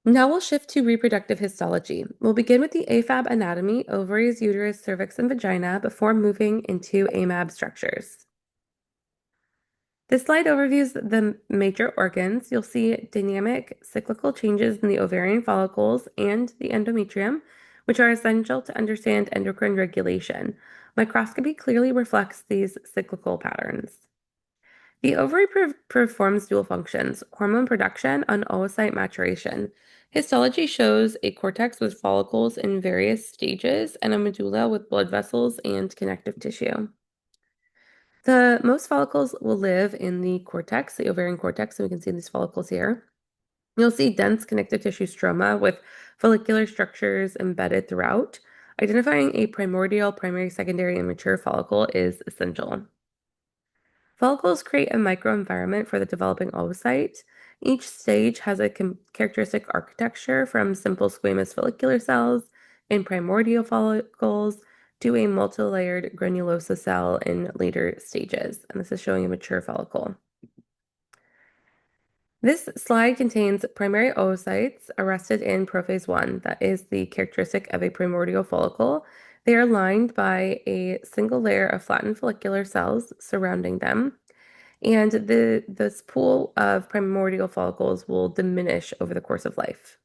Now we'll shift to reproductive histology. We'll begin with the AFAB anatomy, ovaries, uterus, cervix, and vagina, before moving into AMAB structures. This slide overviews the major organs. You'll see dynamic cyclical changes in the ovarian follicles and the endometrium, which are essential to understand endocrine regulation. Microscopy clearly reflects these cyclical patterns. The ovary performs dual functions, hormone production and oocyte maturation. Histology shows a cortex with follicles in various stages and a medulla with blood vessels and connective tissue. The most follicles will live in the cortex, the ovarian cortex, and we can see these follicles here. You'll see dense connective tissue stroma with follicular structures embedded throughout. Identifying a primordial, primary, secondary, and mature follicle is essential. Follicles create a microenvironment for the developing oocyte. Each stage has a characteristic architecture from simple squamous follicular cells in primordial follicles to a multilayered granulosa cell in later stages. And this is showing a mature follicle. This slide contains primary oocytes arrested in prophase 1. That is the characteristic of a primordial follicle. They are lined by a single layer of flattened follicular cells surrounding them. And this pool of primordial follicles will diminish over the course of life.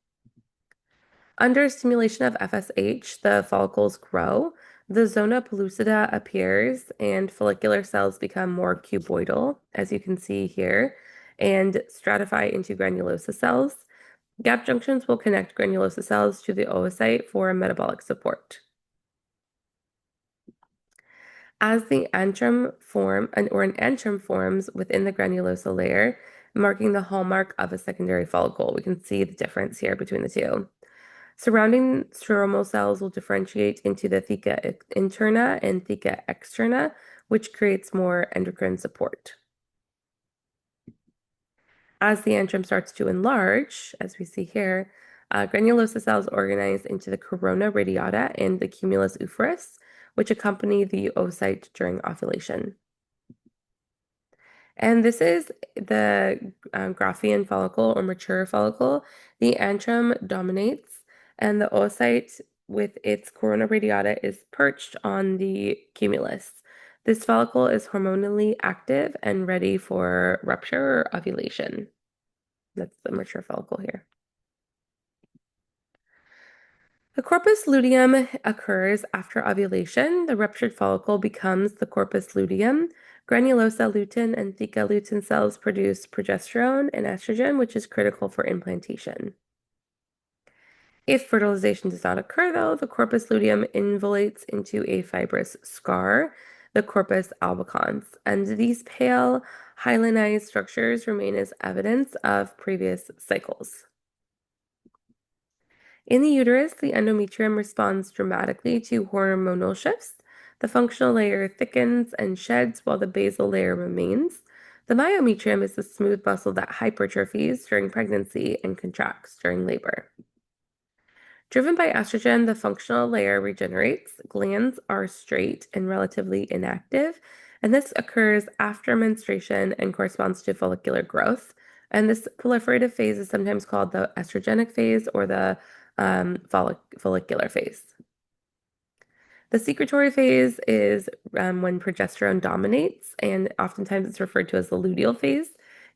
Under stimulation of FSH, the follicles grow, the zona pellucida appears, and follicular cells become more cuboidal, as you can see here, and stratify into granulosa cells. Gap junctions will connect granulosa cells to the oocyte for metabolic support. As the antrum an antrum forms within the granulosa layer, marking the hallmark of a secondary follicle. We can see the difference here between the two. Surrounding stromal cells will differentiate into the theca interna and theca externa, which creates more endocrine support. As the antrum starts to enlarge, as we see here, granulosa cells organize into the corona radiata and the cumulus oophoris, which accompany the oocyte during ovulation. And this is the Graafian follicle or mature follicle. The antrum dominates, and the oocyte with its corona radiata is perched on the cumulus. This follicle is hormonally active and ready for rupture or ovulation. That's the mature follicle here. The corpus luteum occurs after ovulation. The ruptured follicle becomes the corpus luteum. Granulosa lutein and theca lutein cells produce progesterone and estrogen, which is critical for implantation. If fertilization does not occur, though, the corpus luteum involuates into a fibrous scar, the corpus albicans, and these pale hyalinized structures remain as evidence of previous cycles. In the uterus, the endometrium responds dramatically to hormonal shifts. The functional layer thickens and sheds while the basal layer remains. The myometrium is the smooth muscle that hypertrophies during pregnancy and contracts during labor. Driven by estrogen, the functional layer regenerates. Glands are straight and relatively inactive, and this occurs after menstruation and corresponds to follicular growth. And this proliferative phase is sometimes called the estrogenic phase or the follicular phase. The secretory phase is when progesterone dominates, and oftentimes it's referred to as the luteal phase.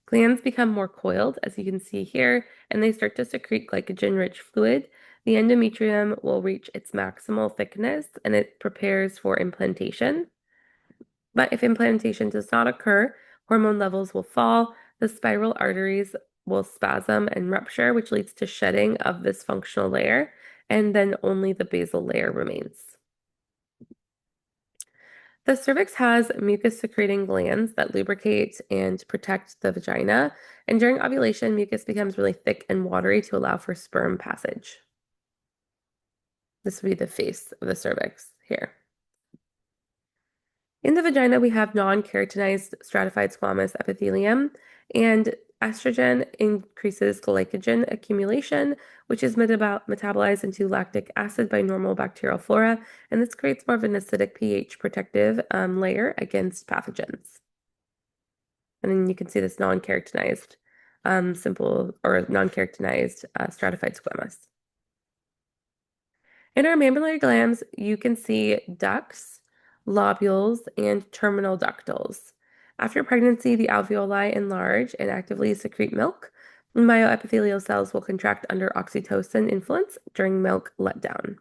Glands become more coiled, as you can see here, and they start to secrete glycogen-rich fluid. The endometrium will reach its maximal thickness, and it prepares for implantation. But if implantation does not occur, hormone levels will fall, the spiral arteries will spasm and rupture, which leads to shedding of this functional layer, and then only the basal layer remains. The cervix has mucus-secreting glands that lubricate and protect the vagina, and during ovulation, mucus becomes really thick and watery to allow for sperm passage. This would be the face of the cervix here. In the vagina, we have non-keratinized stratified squamous epithelium, and estrogen increases glycogen accumulation, which is metabolized into lactic acid by normal bacterial flora, and this creates more of an acidic pH protective layer against pathogens. And then you can see this non-keratinized simple or non-keratinized stratified squamous. In our mammillary glands, you can see ducts, lobules, and terminal ductals. After pregnancy, the alveoli enlarge and actively secrete milk. Myoepithelial cells will contract under oxytocin influence during milk letdown.